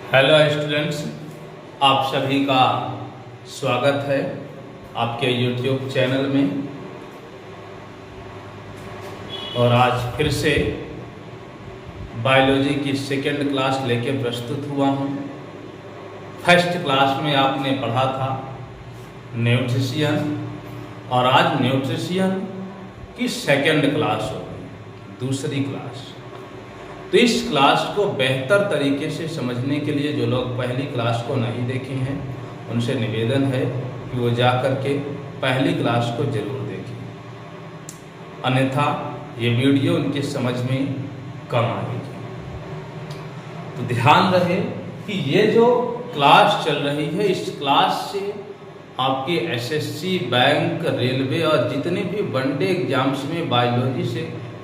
Hello students, आप सभी का स्वागत है आपके YouTube चैनल में। और आज फिर से बायोलॉजी की सेकेंड क्लास लेके प्रस्तुत हुआ हूँ। फर्स्ट क्लास में आपने पढ़ा था न्यूट्रिशन और आज न्यूट्रिशन की सेकेंड क्लास होगी, दूसरी क्लास। तो इस क्लास को बेहतर तरीके से समझने के लिए जो लोग पहली क्लास को नहीं देखे हैं उनसे निवेदन है कि वो जा कर के पहली क्लास को ज़रूर देखें, अन्यथा ये वीडियो उनके समझ में कम आएगी। तो ध्यान रहे कि ये जो क्लास चल रही है, इस क्लास से आपके एसएससी, बैंक, रेलवे और जितने भी वनडे एग्जाम्स में बायोलॉजी से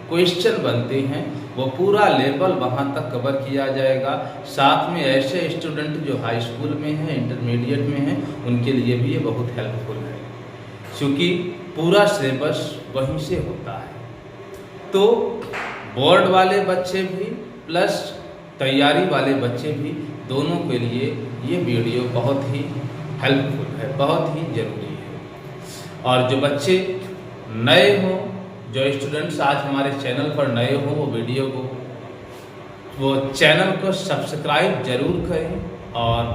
क्वेश्चन बनते हैं वो पूरा लेवल वहाँ तक कवर किया जाएगा। साथ में ऐसे स्टूडेंट जो हाई स्कूल में हैं, इंटरमीडिएट में हैं, उनके लिए भी ये बहुत हेल्पफुल है, क्योंकि पूरा सिलेबस वहीं से होता है। तो बोर्ड वाले बच्चे भी प्लस तैयारी वाले बच्चे भी, दोनों के लिए ये वीडियो बहुत ही हेल्पफुल है, बहुत ही ज़रूरी है। और जो बच्चे नए हों, जो स्टूडेंट्स आज हमारे चैनल पर नए हों, वो चैनल को सब्सक्राइब जरूर करें और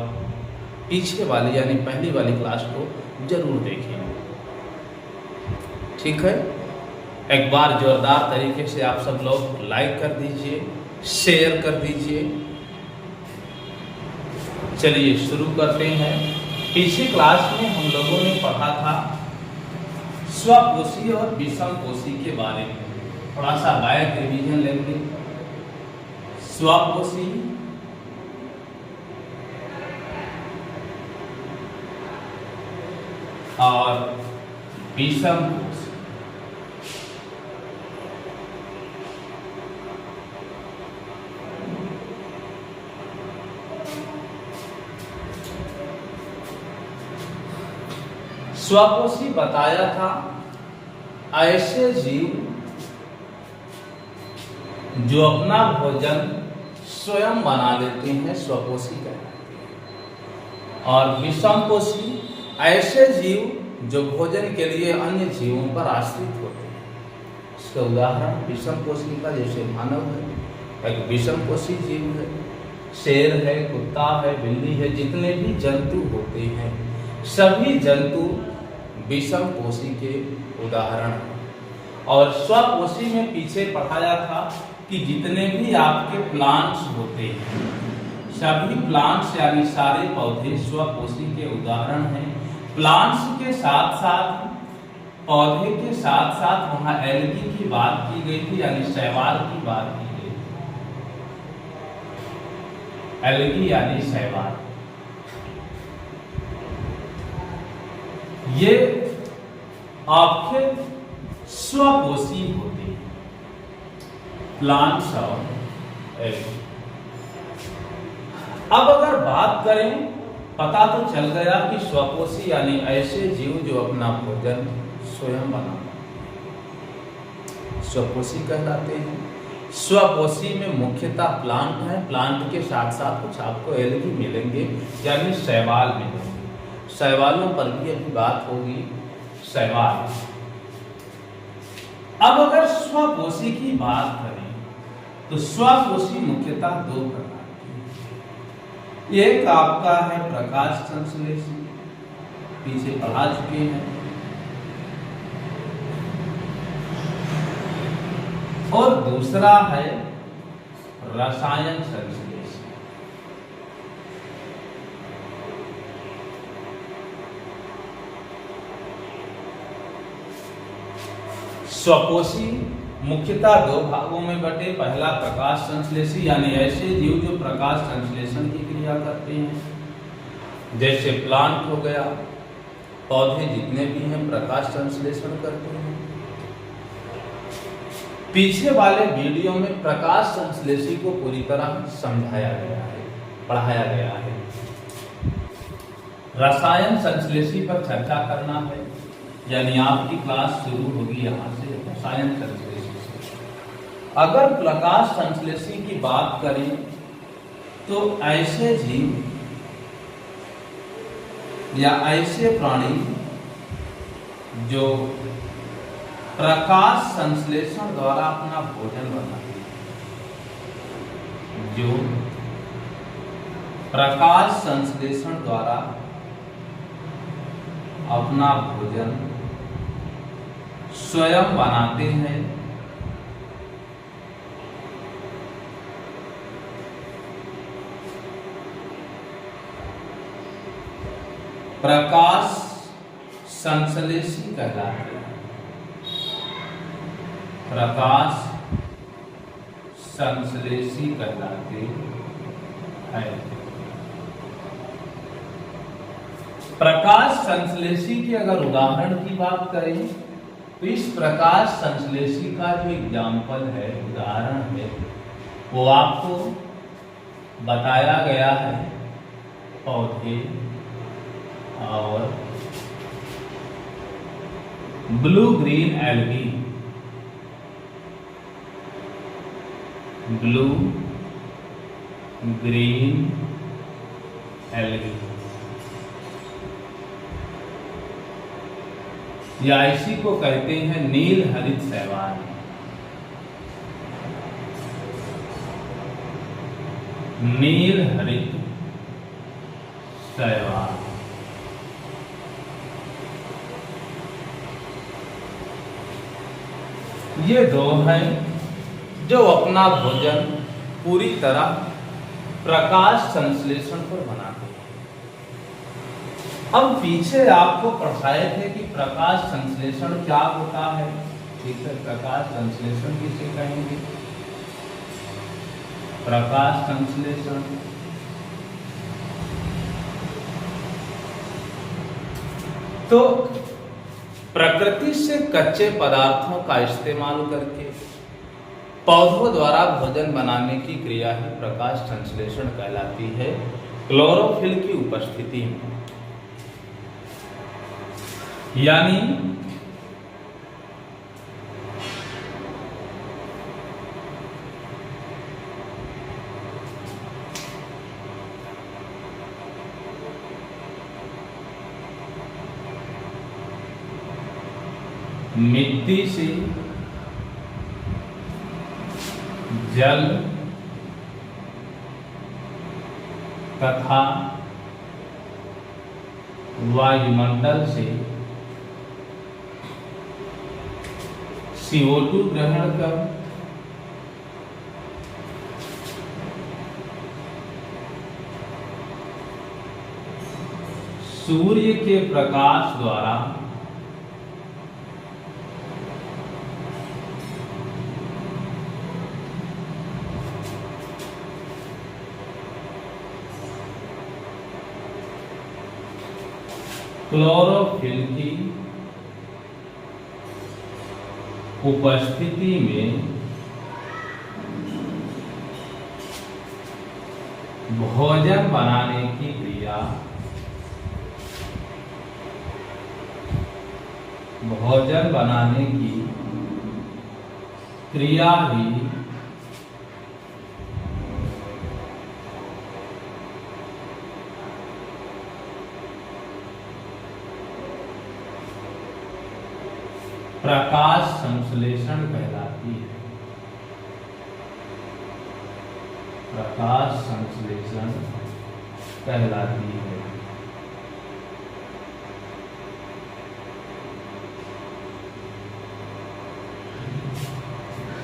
पीछे वाली यानी पहली वाली क्लास को जरूर देखें। ठीक है, एक बार जोरदार तरीके से आप सब लोग लाइक कर दीजिए, शेयर कर दीजिए। चलिए शुरू करते हैं। पिछली क्लास में हम लोगों ने पढ़ा था स्वपोषी और विषमपोषी के बारे में। थोड़ा सा बैक रिवीजन लेंगे। स्वपोषी और विषमपोषी। स्वपोषी बताया था ऐसे जीव जो अपना भोजन स्वयं बना लेते हैं, स्वपोषी कहलाते हैं। और विषमपोषी ऐसे जीव जो भोजन के लिए अन्य जीवों पर आश्रित होते हैं। इसका उदाहरण विषमपोषी का जैसे मानव है, एक विषमपोषी जीव है, शेर है, कुत्ता है, बिल्ली है, जितने भी जंतु होते हैं सभी जंतु विषमपोषी के उदाहरण हैं। और स्वपोषी में पीछे पढ़ाया था कि जितने भी आपके प्लांट्स होते हैं, सभी प्लांट्स यानी सारे पौधे स्वपोषी के उदाहरण हैं। प्लांट्स के साथ साथ, पौधे के साथ साथ वहाँ एल्गी की बात की गई थी, यानी शैवाल की बात की गई थी। एल्गी यानी शैवाल, ये आपके स्वपोषी होते हैं, प्लांट्स और एल्गी। अब अगर बात करें, पता तो चल गया कि स्वपोषी यानी ऐसे जीव जो अपना भोजन स्वयं बनाते हैं, स्वपोषी कहलाते हैं। स्वपोषी में मुख्यतः प्लांट है, प्लांट के साथ साथ कुछ आपको एल्गी मिलेंगे यानी शैवाल मिलेंगे। शैवालों पर भी अभी बात होगी, शैवाल। अब अगर स्वपोषी की बात करें तो स्वपोषी मुख्यतः दो प्रकार की। एक आपका है प्रकाश संश्लेषी, पीछे पढ़ा चुके हैं, और दूसरा है रसायन संश्लेषी। स्वपोषी मुख्यतः दो भागों में बटे। पहला प्रकाश संश्लेषी यानी ऐसे जीव जो प्रकाश संश्लेषण की क्रिया करते हैं, जैसे प्लांट हो गया, पौधे जितने भी हैं प्रकाश संश्लेषण करते हैं। पीछे वाले वीडियो में प्रकाश संश्लेषी को पूरी तरह समझाया गया है, पढ़ाया गया है। रसायन संश्लेषी पर चर्चा करना है, यानी आपकी क्लास शुरू होगी यहाँ से रसायन संश्लेषी से। अगर प्रकाश संश्लेषी की बात करें तो ऐसे जीव या ऐसे प्राणी जो प्रकाश संश्लेषण द्वारा अपना भोजन बनाते हैं, जो प्रकाश संश्लेषण द्वारा अपना भोजन स्वयं बनाते हैं, प्रकाश संश्लेषी कहलाते हैं। प्रकाश संश्लेषी कहलाते हैं। प्रकाश संश्लेषी के अगर उदाहरण की बात करें तो इस प्रकाश संश्लेषी का जो एग्जाम्पल है, उदाहरण है, वो आपको बताया गया है पौधे और blue green algae. Blue green algae या इसी को कहते हैं नील हरित शैवाल। नील हरित शैवाल ये दो हैं जो अपना भोजन पूरी तरह प्रकाश संश्लेषण पर बनाते हैं। हम पीछे आपको पढ़ाए थे कि प्रकाश संश्लेषण क्या होता है। ठीक है, प्रकाश संश्लेषण किसे कहेंगे? प्रकाश संश्लेषण तो प्रकृति से कच्चे पदार्थों का इस्तेमाल करके पौधों द्वारा भोजन बनाने की क्रिया ही प्रकाश संश्लेषण कहलाती है, क्लोरोफिल की उपस्थिति में। यानी मिट्टी से जल तथा वायुमंडल से CO2 ग्रहण कर सूर्य के प्रकाश द्वारा क्लोरोफिल की उपस्थिति में भोजन बनाने की क्रिया ही प्रकाश संश्लेषण कहलाती है। प्रकाश संश्लेषण कहलाती है।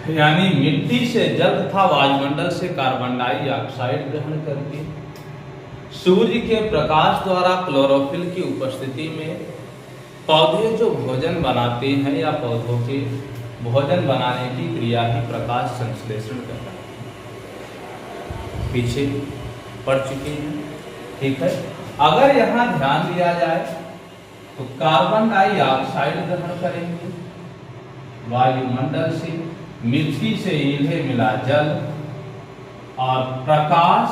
यानी मिट्टी से जल तथा वायुमंडल से कार्बन डाइऑक्साइड ग्रहण करके सूर्य के प्रकाश द्वारा क्लोरोफिल की उपस्थिति में पौधे जो भोजन बनाते हैं या पौधों के भोजन बनाने की क्रिया ही प्रकाश संश्लेषण कहलाती है। पीछे पढ़ चुके हैं। ठीक है, अगर यहाँ ध्यान दिया जाए तो कार्बन डाइऑक्साइड ग्रहण करेंगे वायुमंडल से, मिट्टी से इन्हें मिला जल और प्रकाश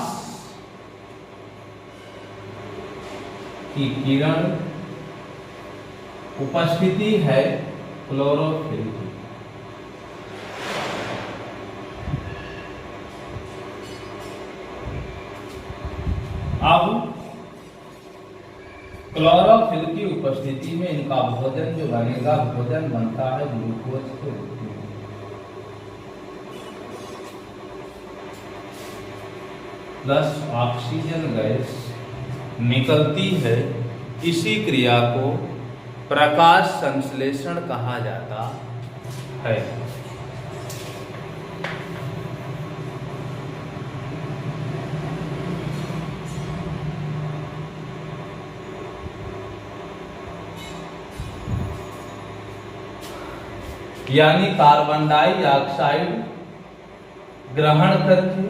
की किरण उपस्थिति है क्लोरोफिल की। अब क्लोरोफिल की उपस्थिति में इनका भोजन जो बनेगा, भोजन बनता है ग्लूकोज के रूप में। प्लस ऑक्सीजन गैस निकलती है। इसी क्रिया को प्रकाश संश्लेषण कहा जाता है। यानी कार्बन डाइऑक्साइड ग्रहण करके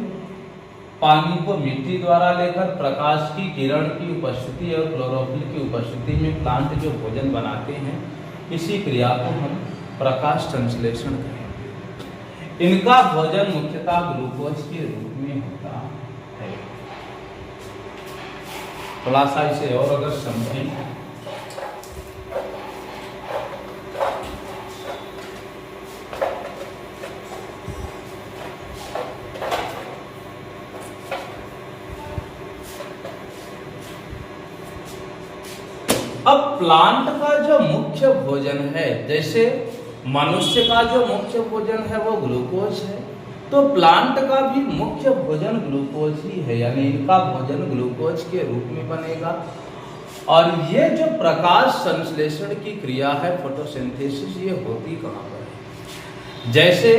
पानी को मिट्टी द्वारा लेकर प्रकाश की किरण की उपस्थिति और क्लोरोफिल की उपस्थिति में प्लांट जो भोजन बनाते हैं, इसी क्रिया को हम प्रकाश संश्लेषण कहेंगे। इनका भोजन मुख्यतः ग्लूकोज के रूप में होता है। थोड़ा सा इसे और अगर समझें, अब प्लांट का जो मुख्य भोजन है, जैसे मनुष्य का जो मुख्य भोजन है वो ग्लूकोज है, तो प्लांट का भी मुख्य भोजन ग्लूकोज ही है। यानी इनका भोजन ग्लूकोज के रूप में बनेगा। और ये जो प्रकाश संश्लेषण की क्रिया है, फोटोसिंथेसिस, ये होती कहाँ पर है? जैसे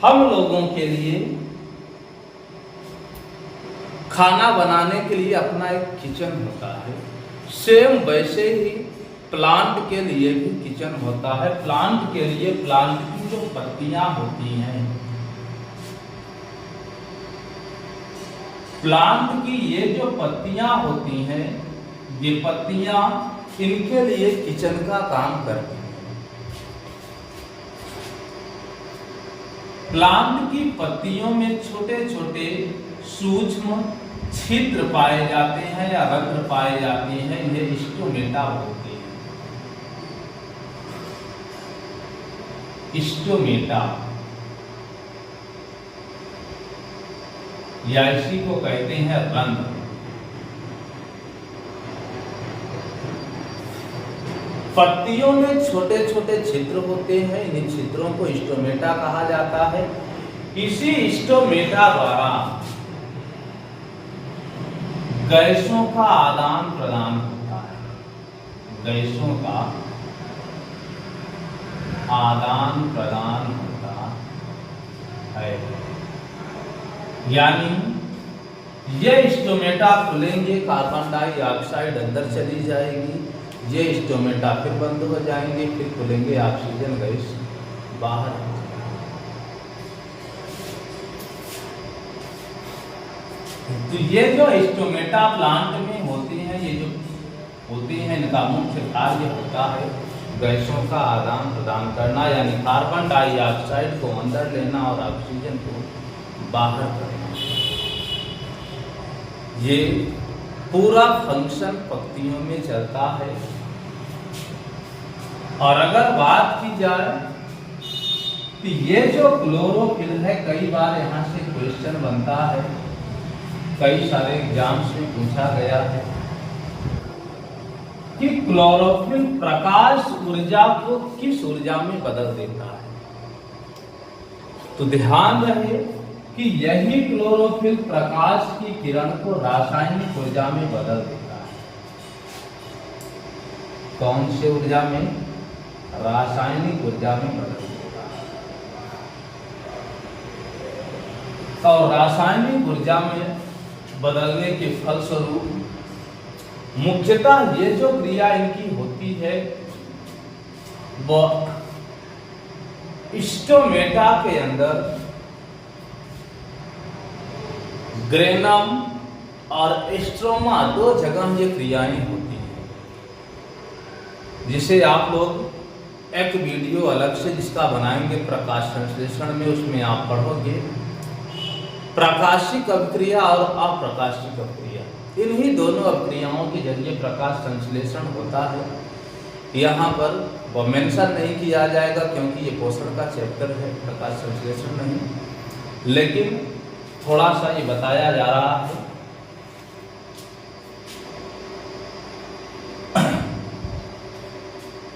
हम लोगों के लिए खाना बनाने के लिए अपना एक किचन होता है, सेम वैसे ही प्लांट के लिए भी किचन होता है। प्लांट के लिए प्लांट की जो पत्तियां होती हैं, प्लांट की ये जो पत्तियां होती हैं, ये पत्तियां इनके लिए किचन का काम करती हैं। प्लांट की पत्तियों में छोटे छोटे सूक्ष्म छिद्र पाए जाते हैं या रंध्र पाए जाते हैं, इन्हें स्टोमेटा बोलते हैं। स्टोमेटा या इसी को कहते हैं रंध्र। पत्तियों में छोटे छोटे छिद्र होते हैं, इन छिद्रों को स्टोमेटा कहा जाता है। इसी स्टोमेटा द्वारा गैसों का आदान प्रदान होता है। गैसों का आदान प्रदान होता है। यानी ये स्टोमेटा खुलेंगे, कार्बन डाइऑक्साइड अंदर चली जाएगी, ये स्टोमेटा फिर बंद हो जाएंगे, फिर खुलेंगे, ऑक्सीजन गैस बाहर। तो ये जो स्टोमेटा प्लांट में होती हैं, ये जो होती हैं, इनका मुख्य कार्य होता है गैसों का आदान प्रदान करना, यानी कार्बन डाइऑक्साइड को अंदर लेना और ऑक्सीजन को बाहर करना। ये पूरा फंक्शन पत्तियों में चलता है। और अगर बात की जाए तो ये जो क्लोरोफिल है, कई बार यहाँ से क्वेश्चन बनता है, कई सारे एग्जाम्स में पूछा गया है कि क्लोरोफिल प्रकाश ऊर्जा को किस ऊर्जा में बदल देता है। तो ध्यान रहे कि यही क्लोरोफिल प्रकाश की किरण को रासायनिक ऊर्जा में बदल देता है। कौन से ऊर्जा में? रासायनिक ऊर्जा में बदल देता है। और रासायनिक ऊर्जा में बदलने के फलस्वरूप मुख्यतः ये जो क्रिया इनकी होती है वह स्टोमेटा के अंदर ग्रेनम और स्ट्रोमा, दो जगह ये क्रियाएं होती हैं, जिसे आप लोग एक वीडियो अलग से जिसका बनाएंगे प्रकाश संश्लेषण में, उसमें आप पढ़ोगे प्रकाशिक अभिक्रिया और अप्रकाशिक अभिक्रिया। इन्हीं दोनों अभिक्रियाओं के जरिए प्रकाश संश्लेषण होता है। यहाँ पर वो मेंशन नहीं किया जाएगा क्योंकि ये पोषण का चैप्टर है, प्रकाश संश्लेषण नहीं, लेकिन थोड़ा सा ये बताया जा रहा है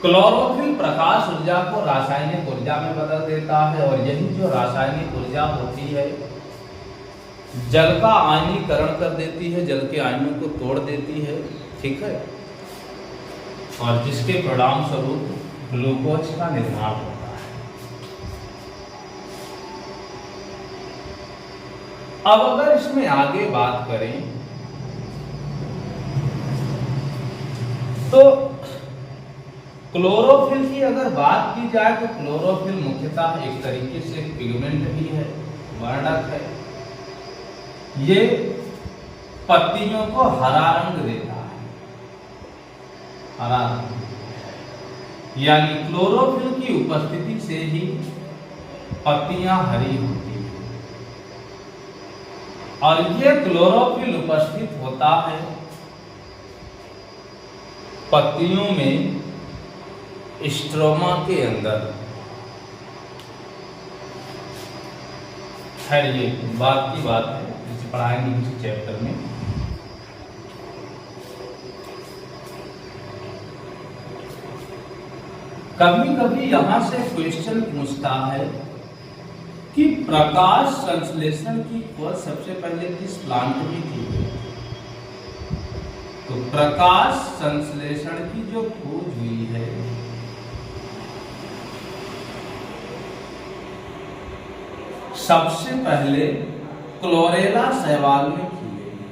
क्लोरोफिल प्रकाश ऊर्जा को रासायनिक ऊर्जा में बदल देता है और यही जो रासायनिक ऊर्जा होती है जल का आयनीकरण कर देती है, जल के आयनों को तोड़ देती है, ठीक है, और जिसके परिणाम स्वरूप ग्लूकोज का निर्माण होता है। अब अगर इसमें आगे बात करें तो क्लोरोफिल की अगर बात की जाए तो क्लोरोफिल मुख्यतः एक तरीके से पिगमेंट भी है, वर्णक है। ये पत्तियों को हरा रंग देता है, हरा रंग, यानी क्लोरोफिल की उपस्थिति से ही पत्तियां हरी होती हैं। और ये क्लोरोफिल उपस्थित होता है पत्तियों में स्ट्रोमा के अंदर। खैर ये बात की बात है, जिसे पढ़ाएंगे किसी चैप्टर में। कभी कभी यहां से क्वेश्चन पूछता है कि प्रकाश संश्लेषण की खोज सबसे पहले किस प्लांट में की गई। तो प्रकाश संश्लेषण की जो खोज हुई है सबसे पहले क्लोरेला शैवाल में की गई है।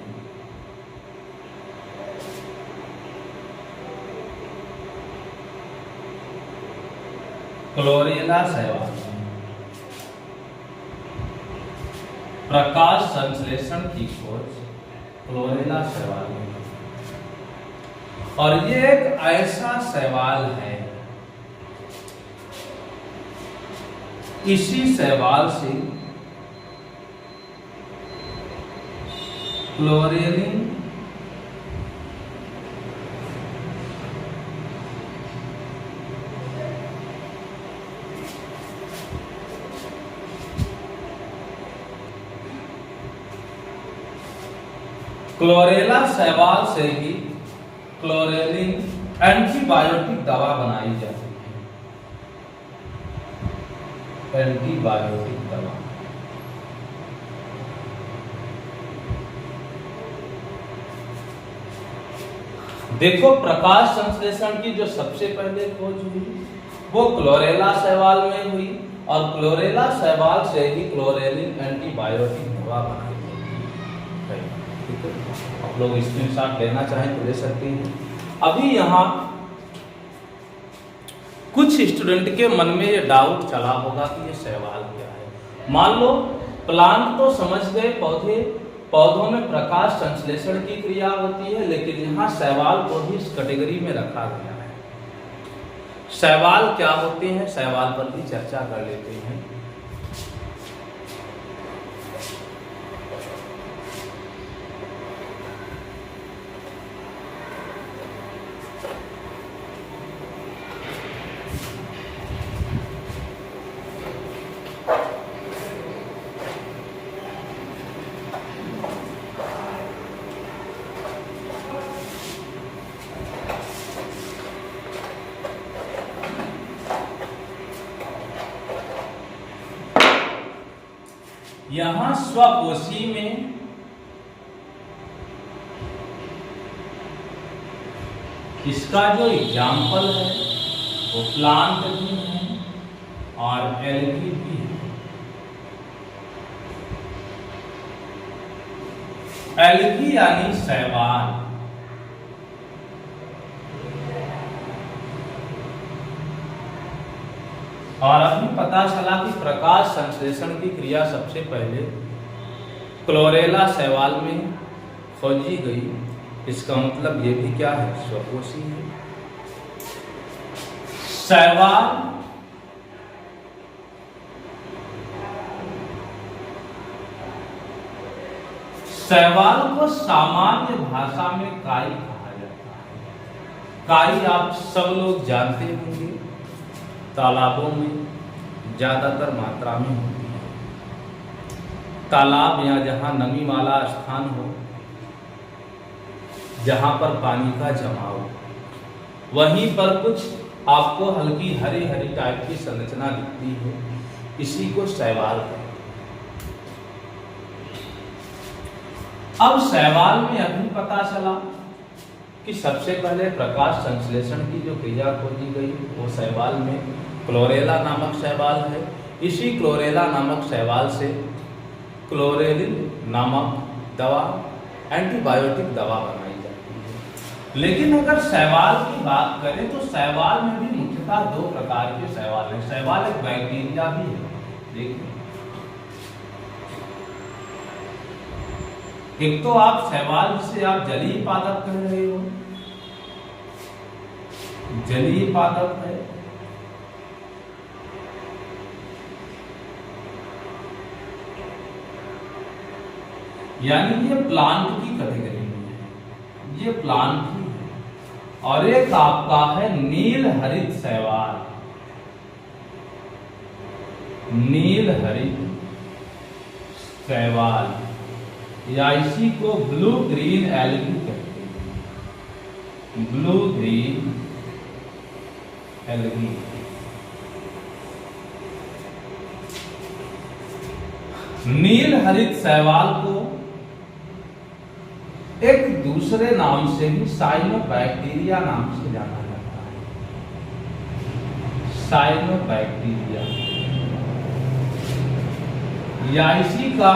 क्लोरेला शैवाल में प्रकाश संश्लेषण की खोज क्लोरेला शैवाल में। और ये एक ऐसा शैवाल है, इसी शैवाल से क्लोरेलिन क्लोरेला शैवाल से ही क्लोरेलिन एंटीबायोटिक दवा बनाई जाती है। एंटीबायोटिक दवा देखो, प्रकाश संश्लेषण की जो सबसे पहले खोज हुई वो क्लोरेला शैवाल में हुई और क्लोरेला शैवाल से ही क्लोरेलिन एंटीबायोटिक दवा बनाई गई। ठीक है, आप लोग स्क्रीनशॉट लेना चाहें तो ले सकते हैं। अभी यहाँ कुछ स्टूडेंट के मन में ये डाउट चला होगा कि ये शैवाल क्या है। मान लो प्लांट तो समझ गए, पौधों में प्रकाश संश्लेषण की क्रिया होती है, लेकिन यहाँ शैवाल को भी इस कैटेगरी में रखा गया है। शैवाल क्या होते हैं, शैवाल पर भी चर्चा कर लेते हैं। यहां स्वकोशी में इसका जो एग्जाम्पल है वो प्लांट भी है और एल्गी भी है। एल्गी यानी शैवाल, और अभी पता चला कि प्रकाश संश्लेषण की क्रिया सबसे पहले क्लोरेला शैवाल में खोजी गई। इसका मतलब ये भी क्या है, स्वकोशी है। शैवाल को सामान्य भाषा में काई कहा जाता है। काई आप सब लोग जानते होंगे, तालाबों में ज्यादातर मात्रा में होती है। तालाब या जहां नमी वाला स्थान हो, जहां पर पानी का जमाव, वहीं पर कुछ आपको हल्की हरी हरी टाइप की संरचना दिखती है, इसी को शैवाल कहते हैं। अब शैवाल में अभी पता चला कि सबसे पहले प्रकाश संश्लेषण की जो क्रिया खोजी गई वो शैवाल में क्लोरेला नामक शैवाल है। इसी क्लोरेला नामक शैवाल से क्लोरेलिन नामक दवा, एंटीबायोटिक दवा बनाई जाती है। लेकिन अगर शैवाल की बात करें तो शैवाल में भी मुख्यतः दो प्रकार के शैवाल हैं। शैवाल एक बैक्टीरिया भी है। देखिए, एक तो आप शैवाल जिसे आप जलीय पादप कह रहे हो, जलीय पादप है। यानी ये प्लांट की कैटेगरी में है, ये प्लांट ही है। और एक आपका है नील हरित शैवाल, नील हरित शैवाल, या इसी को ब्लू ग्रीन एल्गी कहते हैं, ब्लू ग्रीन एल्गी। नील हरित शैवाल को एक दूसरे नाम से भी साइनोबैक्टीरिया नाम से जाना जाता है, साइनोबैक्टीरिया, या इसी का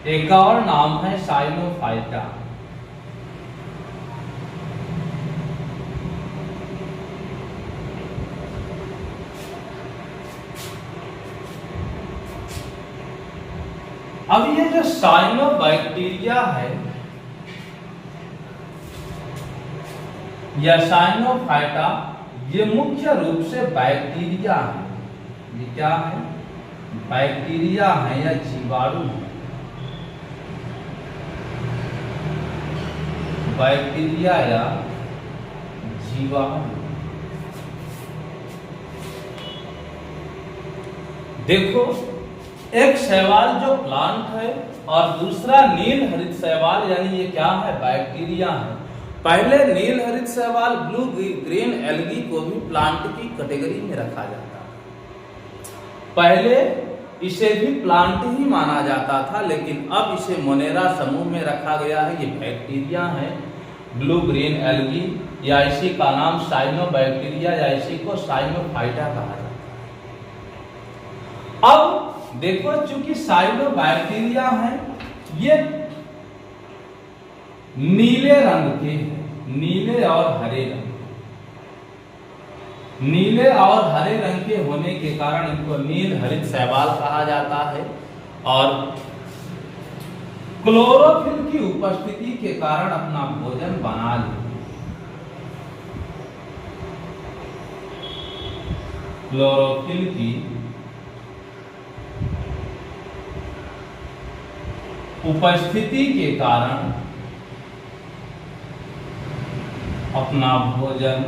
एक और नाम है साइनोफाइटा। अब ये जो साइनोबैक्टीरिया है या साइनोफाइटा, ये मुख्य रूप से बैक्टीरिया है। ये क्या है? बैक्टीरिया है या जीवाणु है। बैक्टीरिया या जीवाणु। देखो, एक शैवाल जो प्लांट है और दूसरा नील हरित शैवाल, यानी ये क्या है? बैक्टीरिया है। पहले नील हरित शैवाल ब्लू ग्रीन एल्गी को भी प्लांट की कैटेगरी में रखा जाता है। पहले इसे भी प्लांट ही माना जाता था, लेकिन अब इसे मोनेरा समूह में रखा गया है। ये बैक्टीरिया है, ब्लू ग्रीन एल्गी, या इसी का नाम साइनोबैक्टीरिया, या इसी को साइनोफाइटा कहा जाता है। अब देखो, चूंकि साइनोबैक्टीरिया है, ये नीले रंग के, नीले और हरे रंग, नीले और हरे रंग के होने के कारण इनको नील हरित शैवाल कहा जाता है। और क्लोरोफिल की उपस्थिति के कारण अपना भोजन बना लेते हैं। क्लोरोफिल की उपस्थिति के कारण अपना भोजन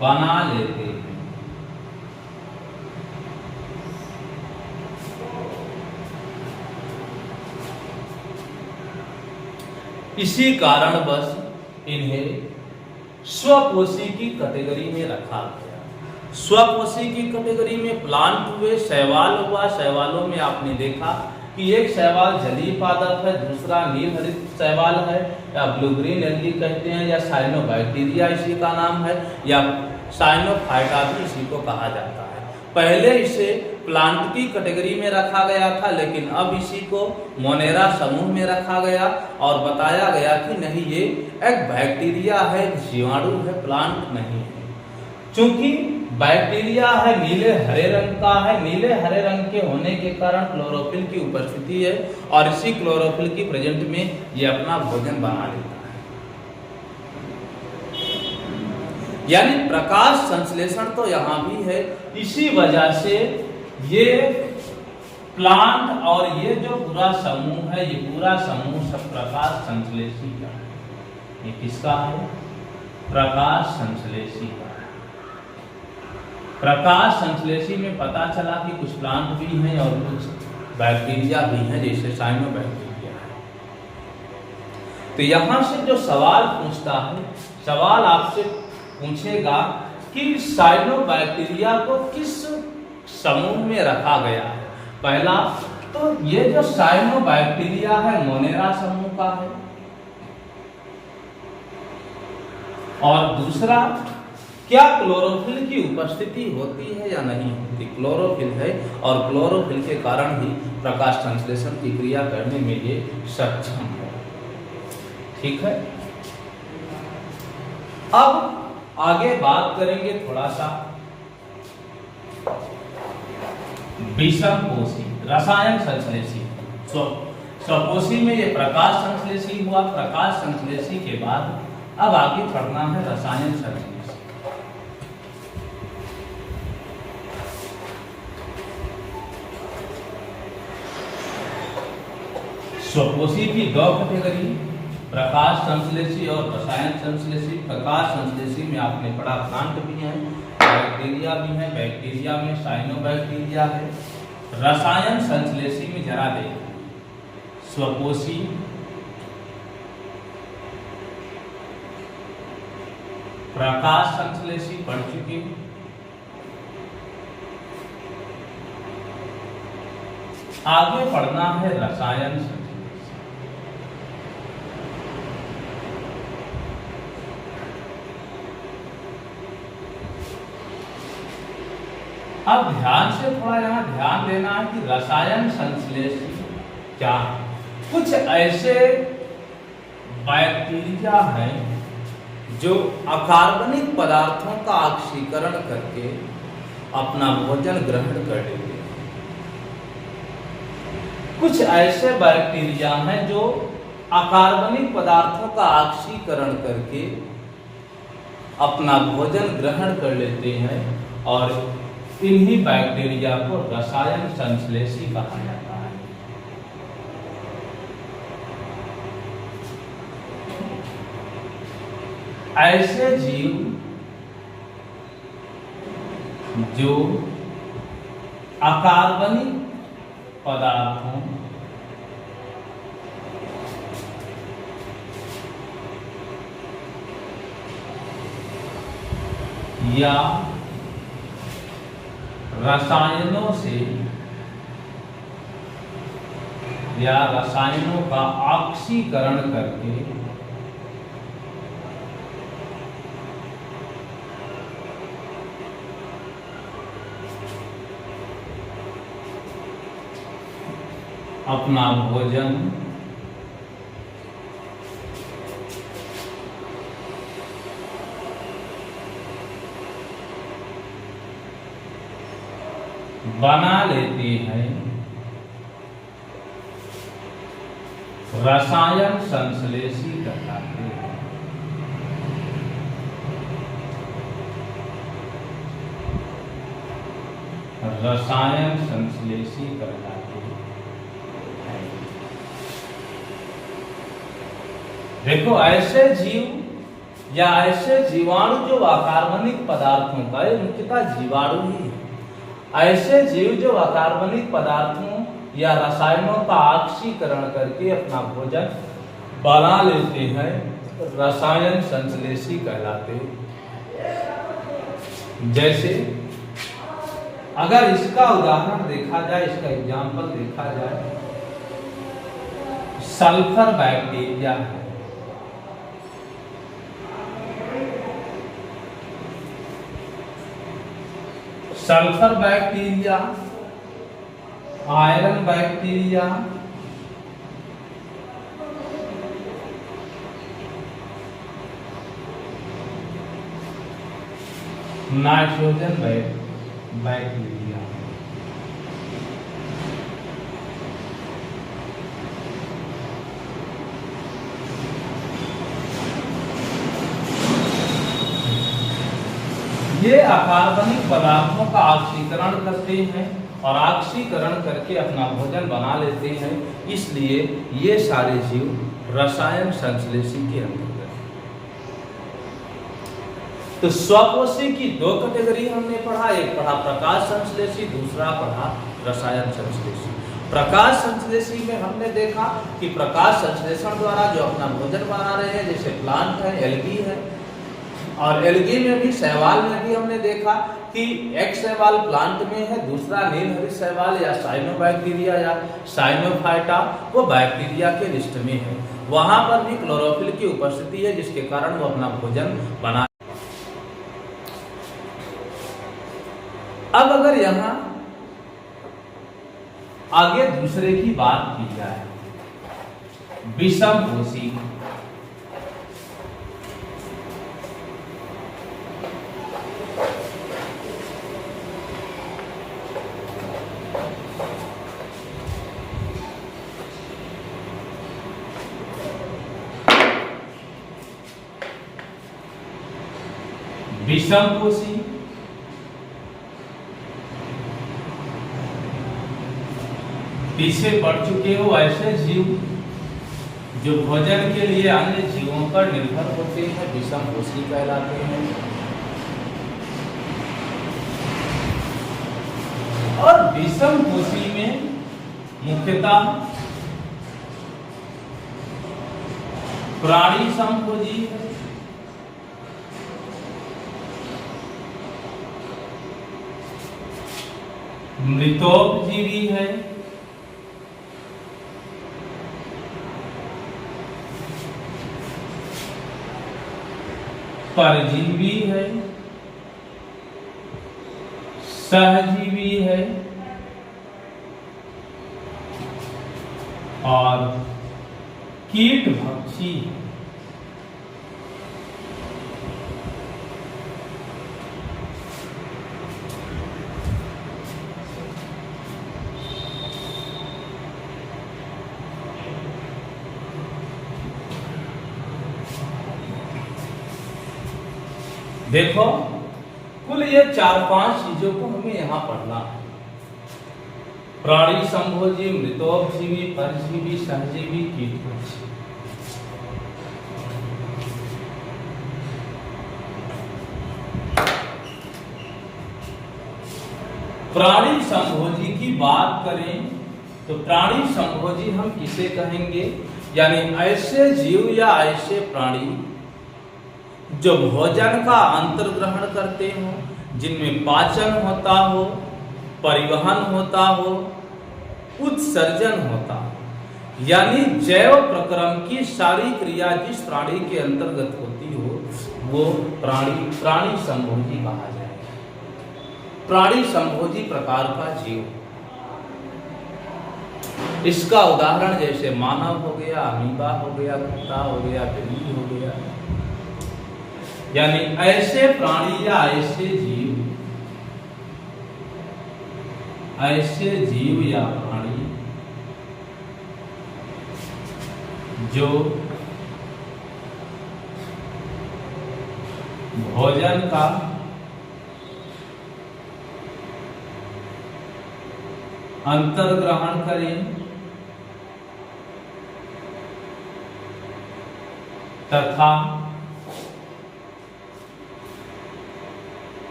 बना लेते हैं। इसी कारण बस इन्हें स्वपोषी की कैटेगरी में रखा गया। स्वपोषी की कैटेगरी में प्लांट हुए, शैवाल हुआ। शैवालों में आपने देखा कि एक शैवाल जलीय पादप है, दूसरा नील हरित शैवाल है, या ब्लू ग्रीन एल्गी कहते हैं, या साइनोबैक्टीरिया इसी का नाम है, या साइनोफाइटा भी इसी को कहा जाता है। पहले इसे प्लांट की कैटेगरी में रखा गया था, लेकिन अब इसी को मोनेरा समूह में रखा गया और बताया गया कि नहीं, ये एक बैक्टीरिया है, जीवाणु है, प्लांट नहीं है। चूंकि बैक्टीरिया है, नीले हरे रंग का है, नीले हरे रंग के होने के कारण क्लोरोफिल की उपस्थिति है, और इसी क्लोरोफिल की प्रेजेंट में ये अपना भोजन बना लेता है। यानी प्रकाश संश्लेषण तो यहाँ भी है। इसी वजह से ये प्लांट और ये जो पूरा समूह है, ये पूरा समूह सब प्रकाश संश्लेषी का है। ये किसका है? प्रकाश संश्लेषी का। प्रकाश संश्लेषी में पता चला कि कुछ प्लांट भी हैं और कुछ बैक्टीरिया भी हैं, जैसे साइनोबैक्टीरिया है। तो यहाँ से जो सवाल पूछता है, सवाल आपसे पूछेगा कि साइनोबैक्टीरिया को किस समूह में रखा गया है। पहला तो ये जो साइनोबैक्टीरिया है मोनेरा समूह का है, और दूसरा क्या क्लोरोफिल की उपस्थिति होती है या नहीं होती। क्लोरोफिल है और क्लोरोफिल के कारण ही प्रकाश संश्लेषण की क्रिया करने में ये सक्षम है। ठीक है, अब आगे बात करेंगे थोड़ा सा विषमपोषी रसायन संश्लेषी। स्वपोषी में ये प्रकाश संश्लेषी हुआ, प्रकाश संश्लेषी के बाद अब आगे पढ़ना है रसायन संश्लेषी। स्वपोषी की दो कैटेगरी, प्रकाश संश्लेषी और रसायन संश्लेषी। प्रकाश संश्लेषी में आपने पढ़ा प्लांट भी है, बैक्टीरिया भी है, बैक्टीरिया में साइनोबैक्टीरिया है। रसायन संश्लेषी में जरा देखिए, स्वपोषी, प्रकाश संश्लेषी पढ़ चुके, आगे पढ़ना है रसायन संश्लेषी। अब ध्यान से थोड़ा यहाँ ध्यान देना है कि रसायन संश्लेषी क्या है। कुछ ऐसे बैक्टीरिया हैं जो अकार्बनिक पदार्थों का ऑक्सीकरण करके अपना भोजन ग्रहण कर लेते हैं। कुछ ऐसे बैक्टीरिया हैं जो अकार्बनिक पदार्थों का ऑक्सीकरण करके अपना भोजन ग्रहण कर लेते हैं, और इन्हीं बैक्टीरिया को रसायन संश्लेषी कहा जाता है। ऐसे जीव जो अकार्बनिक पदार्थों या रसायनों से या रसायनों का ऑक्सीकरण करके अपना भोजन बना लेते हैं, रसायन संश्लेषी कहलाते हैं। रसायन संश्लेषी कहलाते हैं। देखो, ऐसे जीव या ऐसे जीवाणु जो अकार्बनिक पदार्थों का, मुख्यतः जीवाणु ही है, ऐसे जीव जो अकार्बनिक पदार्थों या रसायनों का ऑक्सीकरण करके अपना भोजन बना लेते हैं, रसायन संश्लेषी कहलाते हैं। जैसे अगर इसका उदाहरण देखा जाए, इसका एग्जाम्पल देखा जाए, सल्फर बैक्टीरिया है। Sulphur bacteria, iron bacteria, nitrogen bacteria. ये अकार्बनिक पदार्थों का ऑक्सीकरण करते हैं और ऑक्सीकरण करके अपना भोजन बना लेते हैं, इसलिए ये सारे जीव रसायन संश्लेषी के अंतर्गत। तो स्वपोषी की दो कैटेगरी हमने पढ़ा, एक पढ़ा प्रकाश संश्लेषी, दूसरा पढ़ा रसायन संश्लेषी। प्रकाश संश्लेषी में हमने देखा कि प्रकाश संश्लेषण द्वारा जो अपना भोजन बना रहे हैं, जैसे प्लांट है, एल्गी है, और एल्गी में भी, शैवाल में भी हमने देखा कि एक शैवाल प्लांट में है, दूसरा नीलहरित शैवाल या साइनोबैक्टीरिया या साइनोफाइटा वो बैक्टीरिया के लिस्ट में है। वहां पर भी क्लोरोफिल की उपस्थिति है, जिसके कारण वो अपना भोजन बना। अब अगर यहां आगे दूसरे की बात की जाए, विषमपोषी, विषमपोषी पीछे पड़ चुके हो ऐसे जीव जो भोजन के लिए अन्य जीवों पर निर्भर होते हैं, विषमपोषी कहलाते हैं। और विषमपोषी में मुख्यतः प्राणी समभोजी है, मृतोपजीवी है, परजीवी है, सहजीवी है और कीटभक्षी है। देखो, कुल ये 4-5 चीजों को हमें यहां पढ़ना है। प्राणी संभोजी, मृतोपजीवी, परजीवी, सहजीवी, कीटभक्षी। प्राणी संभोजी की बात करें तो प्राणी संभोजी हम किसे कहेंगे? यानी ऐसे जीव या ऐसे प्राणी जो भोजन का अंतर्ग्रहण करते हो, जिनमें पाचन होता हो, परिवहन होता हो, उत्सर्जन होता हो, यानी जैव प्रक्रम की सारी क्रिया जिस प्राणी के अंतर्गत होती हो वो प्राणी संभोजी कहा जाएगा। प्राणी संभोजी प्रकार का जीव, इसका उदाहरण जैसे मानव हो गया, अमीबा हो गया, कुत्ता हो गया, बिल्ली हो गया। यानी ऐसे प्राणी या ऐसे जीव या प्राणी जो भोजन का अंतर्ग्रहण करें तथा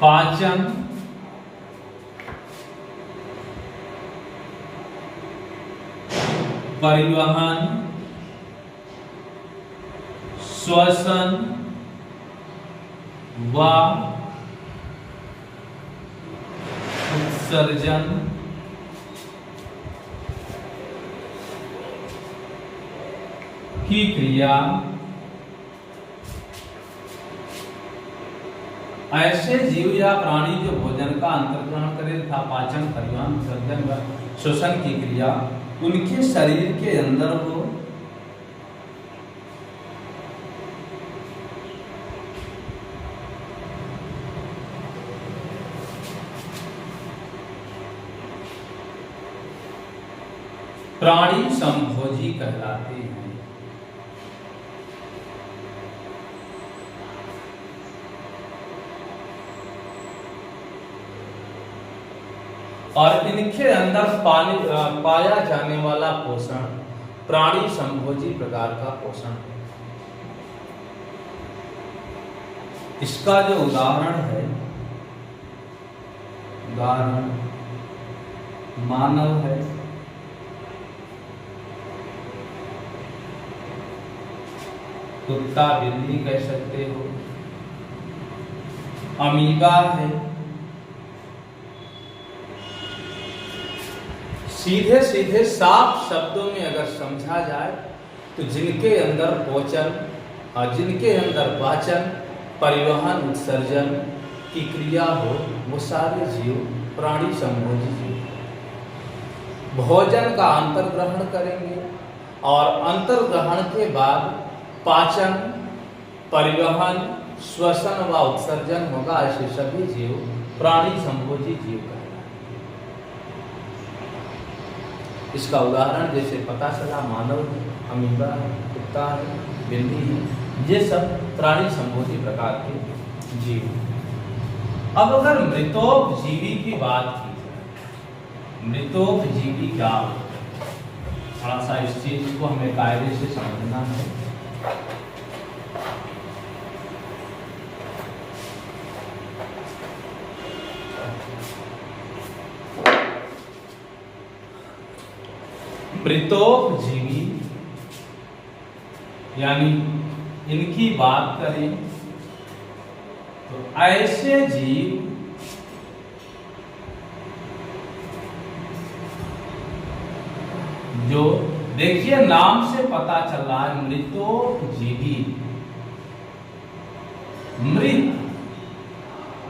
पाचन, परिवहन, श्वसन व उत्सर्जन की क्रिया ऐसे जीव या प्राणी जो भोजन का अंतर्ग्रहण करे तथा पाचन, परिवहन, उत्सर्जन व श्वसन की क्रिया उनके शरीर के अंदर हो, प्राणी संभोजी कहलाते हैं। और इनके अंदर पाया जाने वाला पोषण प्राणी संभोजी प्रकार का पोषण है। इसका जो उदाहरण है, मानव है, कुत्ता बिल्ली कह सकते हो, अमीबा है। सीधे सीधे साफ शब्दों में अगर समझा जाए तो जिनके अंदर पोषण और जिनके अंदर पाचन, परिवहन, उत्सर्जन की क्रिया हो, वो सारे जीव प्राणी संभोजी जीव भोजन का अंतर्ग्रहण करेंगे और अंतर्ग्रहण के बाद पाचन, परिवहन, श्वसन व उत्सर्जन होगा। ऐसे सभी जीव प्राणी संभोजी जीव कहलाते हैं। इसका उदाहरण जैसे पता चला मानव है, अमीबा है, कुत्ता है, बिल्ली है, ये सब प्राणी संभोजी प्रकार के जीव। अब अगर मृतोपजीवी की बात की जाए, मृतोपजीवी क्या होता है, थोड़ा सा इस चीज को हमें कायदे से समझना है। मृतोपजीवी यानी इनकी बात करें तो ऐसे जीव जो, देखिए नाम से पता चल रहा है मृतोपजीवी,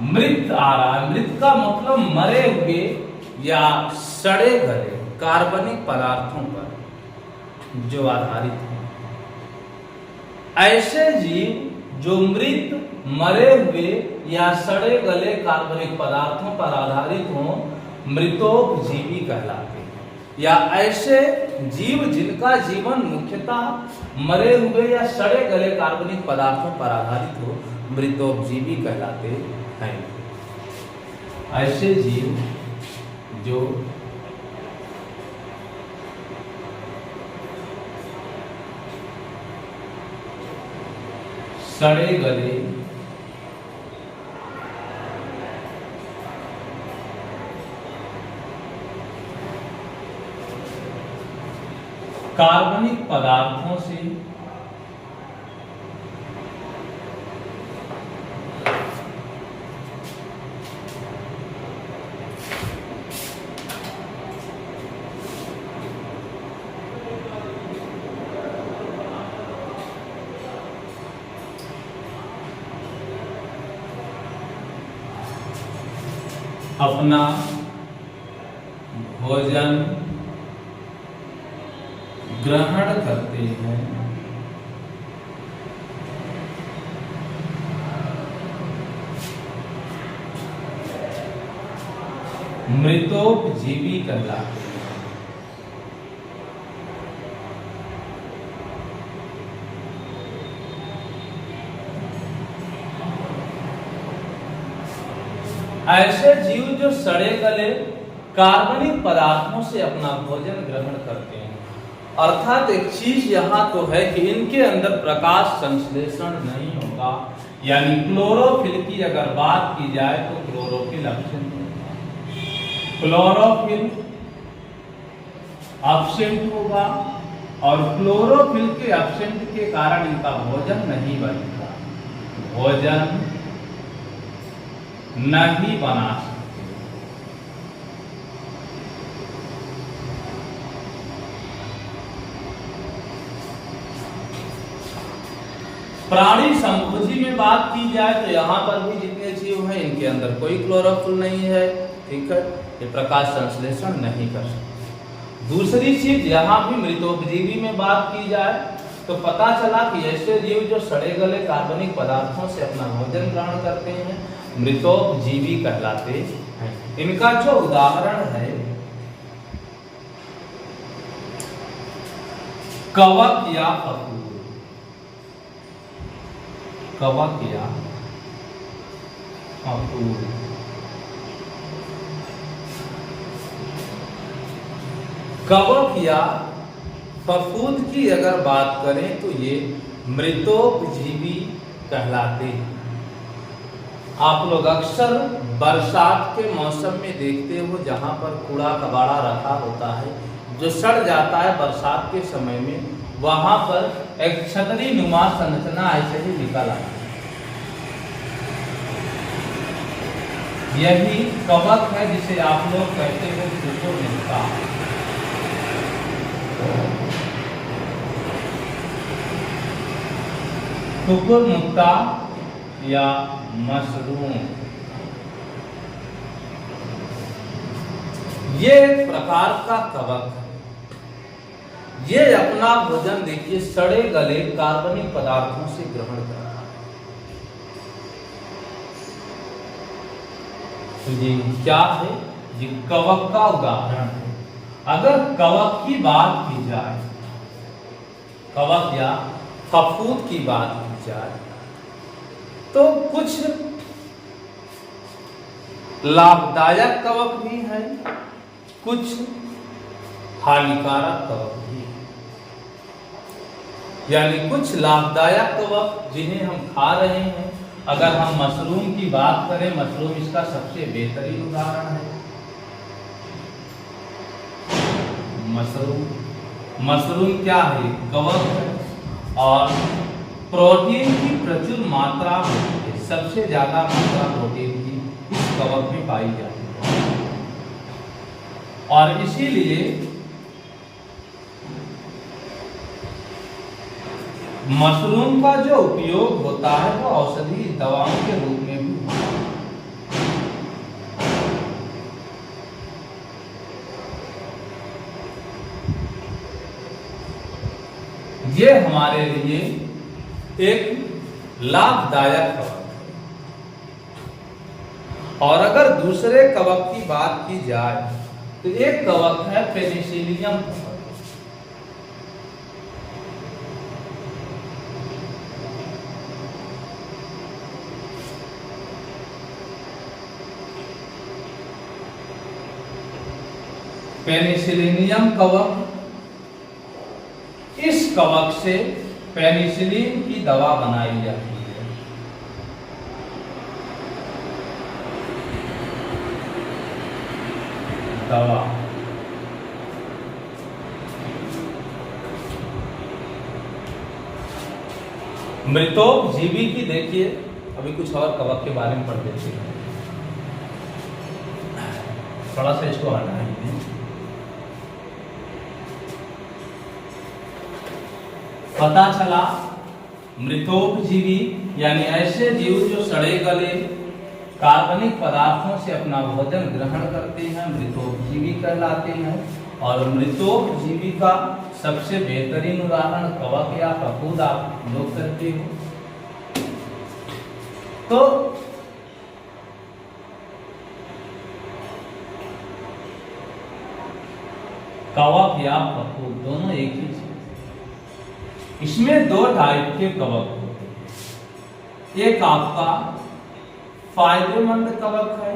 मृत आ रहा है। मृत का मतलब मरे हुए या सड़े गले कार्बनिक पदार्थों पर जो आधारित है। ऐसे जीव जो मृत, मरे हुए या सड़े गले कार्बनिक पदार्थों पर आधारित हों, मृतोपजीवी कहलाते हैं। या ऐसे जीव जिनका जीवन मुख्यतः मरे हुए या सड़े गले कार्बनिक पदार्थों पर आधारित हो, मृतोपजीवी कहलाते हैं। ऐसे जीव जो सड़े गले कार्बनिक पदार्थों से अपना भोजन ग्रहण करते हैं। मृतोपजीवी कहलाते हैं। ऐसे जीव जो सड़े गले कार्बनिक पदार्थों से अपना भोजन ग्रहण करते हैं, अर्थात एक चीज यहाँ तो है कि इनके अंदर प्रकाश संश्लेषण नहीं होगा। यानी क्लोरोफिल की अगर बात की जाए तो क्लोरोफिल एब्सेंट होगा, क्लोरोफिल एब्सेंट होगा और क्लोरोफिल के एब्सेंट के कारण इनका भोजन नहीं बनेगा, भोजन नहीं बना सकते। प्राणी संभोजी में बात की जाए तो यहाँ पर भी जितने जीव हैं इनके अंदर कोई क्लोरोफिल नहीं है, ठीक है, ये प्रकाश संश्लेषण नहीं कर सकते। दूसरी चीज यहाँ भी मृतोपजीवी में बात की जाए तो पता चला कि ऐसे जीव जो सड़े गले कार्बनिक पदार्थों से अपना भोजन ग्रहण करते हैं मृतोपजीवी कहलाते हैं। इनका जो उदाहरण है कवक या फफूंद, कवक या फफूंद। कवक या फफूंद की अगर बात करें तो ये मृतोपजीवी कहलाते हैं। आप लोग अक्सर बरसात के मौसम में देखते हो जहाँ पर कूड़ा कबाड़ा रखा होता है जो सड़ जाता है बरसात के समय में, वहाँ पर एक छतरी नुमा संरचना ऐसे ही निकल आती है। यही कवक है जिसे आप लोग कहते हो कुकुरमुत्ता। कुकुरमुत्ता या मशरूम, ये एक प्रकार का कवक है। ये अपना भोजन देखिए सड़े गले कार्बनिक पदार्थों से ग्रहण करता है। तो ये क्या है? ये कवक का उदाहरण है। अगर कवक की बात की जाए, कवक या फफूंद की बात की जाए, तो कुछ लाभदायक कवक भी है, कुछ हानिकारक कवक भी है। यानी कुछ लाभदायक कवक जिन्हें हम खा रहे हैं। अगर हम मशरूम की बात करें, मशरूम इसका सबसे बेहतरीन उदाहरण है। मशरूम क्या है? कवक है और प्रोटीन की प्रचुर मात्रा होती है। सबसे ज्यादा मात्रा प्रोटीन की इस कवक में पाई जाती है और इसीलिए मशरूम का जो उपयोग होता है वो औषधि दवाओं के रूप में भी होता है। ये हमारे लिए एक लाभदायक कवक है। और अगर दूसरे कवक की बात की जाए तो एक कवक है पेनिसिलियम कवक। पेनिसिलियम कवक, इस कवक से पेनिसिलिन की दवा बनाई जाती है। दवा मृतोपजीवी की देखिए, अभी कुछ और कवक के बारे में पढ़ देते हैं। थोड़ा सा इसको हटाएंगे। पता चला मृतोपजीवी यानी ऐसे जीव जो सड़े गले कार्बनिक पदार्थों से अपना भोजन ग्रहण करते हैं, मृतोपजीवी कहलाते हैं। और मृतोपजीवी का सबसे बेहतरीन उदाहरण कवक या फफूंद आप लोग करते हो। तो कवक या फफूंद दोनों एक ही चीज। इसमें दो टाइप के कवक होते हैं। एक आपका फायदेमंद कवक है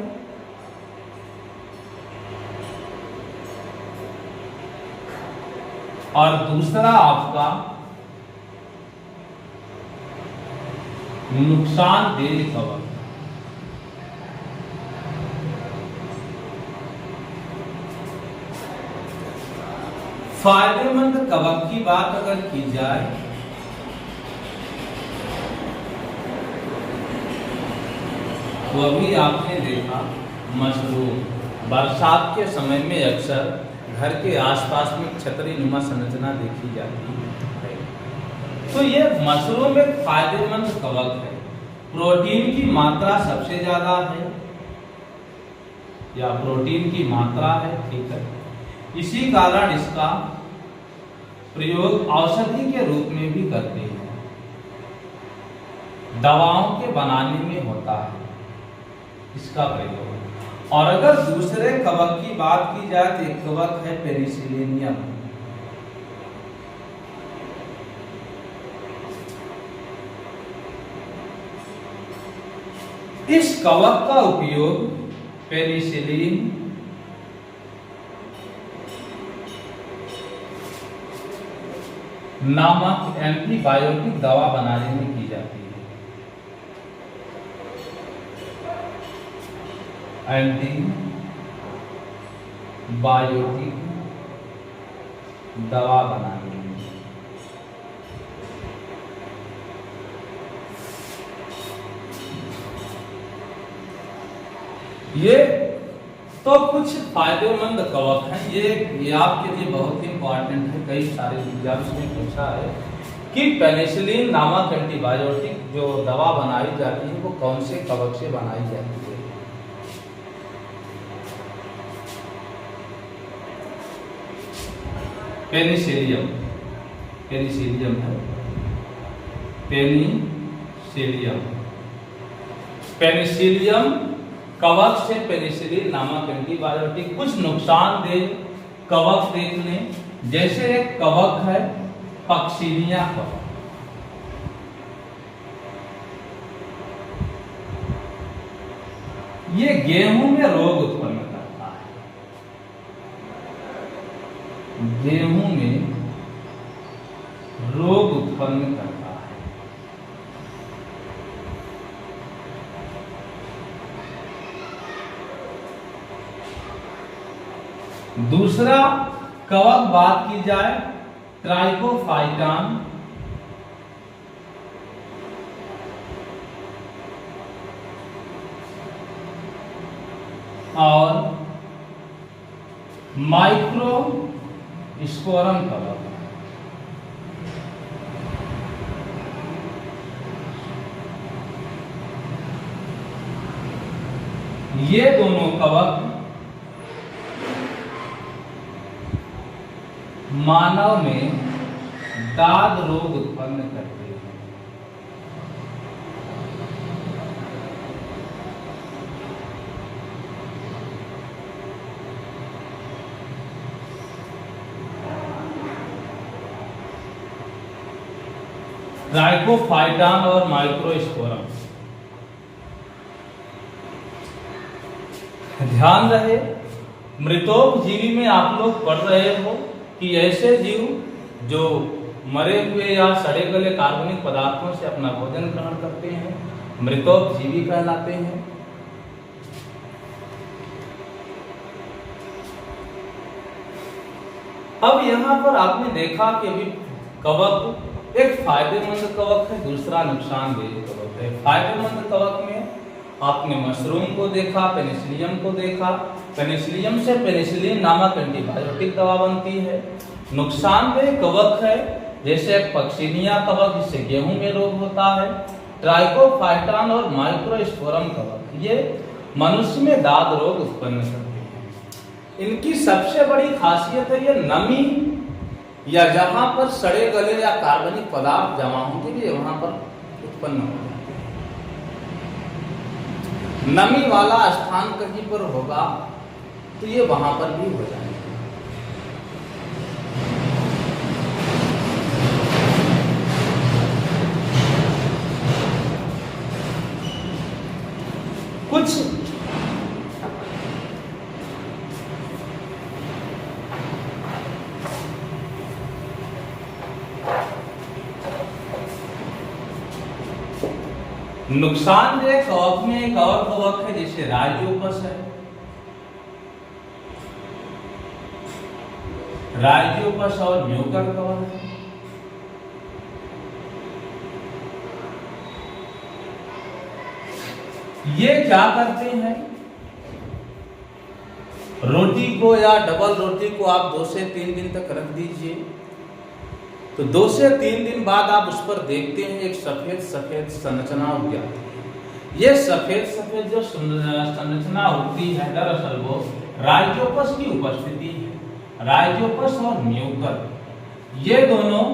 और दूसरा आपका नुकसानदेह कवक। फायदेमंद कवक की बात अगर की जाए तो अभी आपने देखा मशरूम बरसात के समय में अक्सर घर के आसपास में छतरी नुमा संरचना देखी जाती है। तो ये मशरूम एक फायदेमंद कवक है। प्रोटीन की मात्रा सबसे ज्यादा है या प्रोटीन की मात्रा है, ठीक है। इसी कारण इसका प्रयोग औषधि के रूप में भी करते हैं, दवाओं के बनाने में होता है इसका प्रयोग। और अगर दूसरे कवक की बात की जाए तो एक कवक है पेनिसिलियम। इस कवक का उपयोग पेनिसिलिन नामक एंटीबायोटिक दवा बनाने में की जाती है। एंटीबायोटिक दवा बनानी है। ये तो कुछ फायदेमंद कवक हैं। ये आपके लिए बहुत ही इंपॉर्टेंट है, कई सारे एग्जाम्स में पूछा है कि पेनिसिलिन नामक एंटीबायोटिक जो दवा बनाई जाती है वो कौन से कवक से बनाई जाती है। पेनिसिलियम है, पेनिसिलियम कवक से पेनिसिलिन नामक एंटीबायोटिक। कुछ नुकसानदेह कवक देख लें, जैसे एक कवक है पक्सिनिया कवक। ये गेहूं में रोग उत्पन्न करता है, गेहूं में रोग उत्पन्न करता है। दूसरा कवक बात की जाए ट्राइकोफाइटान, और माइक्रोस्पोरम कवक। ये दोनों कवक मानव में दाद रोग उत्पन्न करते हैं। ट्राइकोफाइटान और माइक्रोस्पोरम। ध्यान रहे, मृतोपजीवी में आप लोग पढ़ रहे हो कि ऐसे जीव जो मरे हुए या सड़े गले कार्बनिक पदार्थों से अपना भोजन ग्रहण करते हैं मृतोपजीवी कहलाते हैं। अब यहाँ पर आपने देखा कि अभी कवक एक फायदेमंद कवक है, दूसरा नुकसानदेह कवक है। फायदेमंद कवक में आपने मशरूम को देखा, पेनिसिलियम को देखा। पेनिसिलियम से पेनिसिलिन नामक एंटीबायोटिक दवा बनती है। नुकसानदेह कवक है जैसे एक पक्सिनिया कवक, जिससे गेहूं में रोग होता है। ट्राइकोफाइटान और माइक्रोस्पोरम कवक, ये मनुष्य में दाद रोग उत्पन्न करते हैं। इनकी सबसे बड़ी खासियत है ये नमी या जहां पर सड़े गले या कार्बनिक पदार्थ जमा होंगे भी वहां पर उत्पन्न होगा। नमी वाला स्थान कहीं पर होगा तो ये वहां पर भी हो जाएगा। कुछ नुकसानदेह कवक में एक और कवक है जैसे राइजोपस है। राइजोपस और म्यूकर कवक है। ये क्या करते हैं, रोटी को या डबल रोटी को आप 2 से 3 दिन तक रख दीजिए, तो 2 से 3 दिन बाद आप उस पर देखते हैं एक सफेद सफेद संरचना उग जाती है। ये सफेद सफेद जो संरचना होती है दरअसल वो राइजोपस की उपस्थिति है। राइजोपस और म्यूकर ये दोनों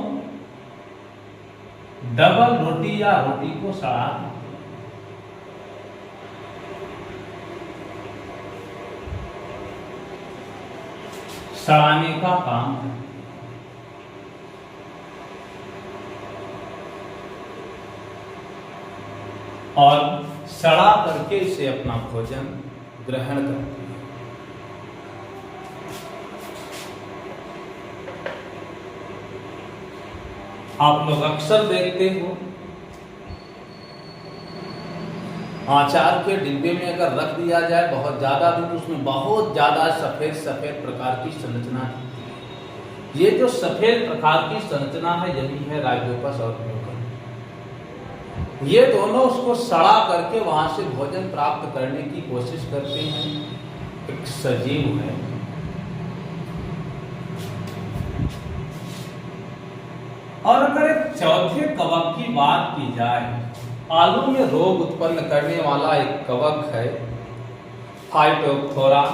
डबल रोटी या रोटी को सड़ा सड़ाने का काम है। और सड़ा करके इसे अपना भोजन ग्रहण करती है। आप लोग अक्सर देखते हो अचार के डिब्बे में अगर रख दिया जाए बहुत ज़्यादा दिन तो उसमें बहुत ज़्यादा सफ़ेद सफ़ेद प्रकार की संरचना है। ये जो सफ़ेद प्रकार की संरचना है यही है राइजोपस और म्यूकर। ये दोनों उसको सड़ा करके वहाँ से भोजन प्राप्त करने की कोशिश करते हैं। एक सजीव है। और अगर एक चौथे कवक की बात की जाए, आलू में रोग उत्पन्न करने वाला एक कवक है फाइटोप्थोरा।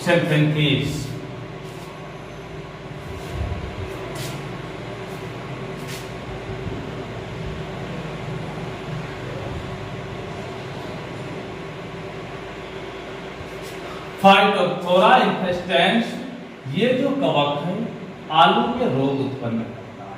सिम्फेंथीस। फाइटोप्थोरा इन्फेस्टेंस, ये जो कवक है आलू में रोग उत्पन्न करता है।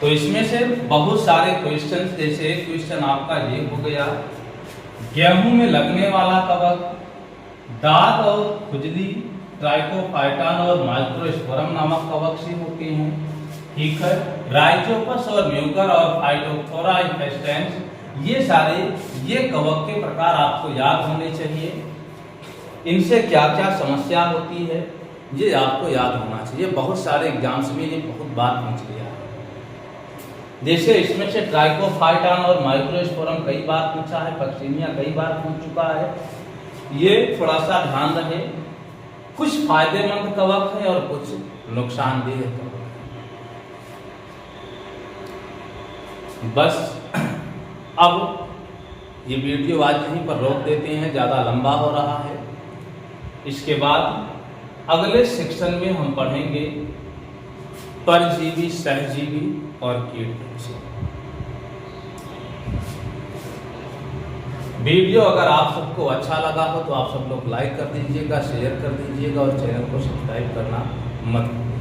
तो इसमें से बहुत सारे क्वेश्चन, जैसे एक क्वेश्चन आपका ये हो गया, गेहूं में लगने वाला कवक, दाद और खुजली ट्राइकोफाइटन और माइक्रोस्पोरम नामक कवक से होते हैं। ठीक है। राइजोपस और म्यूकर और फाइटोप्थोरा इन्फेस्टेंस, ये सारे ये कवक के प्रकार आपको याद होने चाहिए। इनसे क्या क्या समस्या होती है ये आपको याद होना चाहिए। बहुत सारे एग्जाम्स में ये बहुत बार पूछ लिया है। जैसे इसमें से ट्राइकोफाइटन और माइक्रोस्पोरम कई बार पूछा है, पक्सिनिया कई बार पूछ चुका है। ये थोड़ा सा ध्यान रहे, कुछ फायदेमंद कवक है और कुछ नुकसानदेह कवक है। बस अब ये वीडियो आज यहीं पर रोक देते हैं, ज़्यादा लंबा हो रहा है। इसके बाद अगले सेक्शन में हम पढ़ेंगे परजीवी, सहजीवी और कीट। वीडियो अगर आप सबको अच्छा लगा हो तो आप सब लोग लाइक कर दीजिएगा, शेयर कर दीजिएगा और चैनल को सब्सक्राइब करना मत भूलिएगा।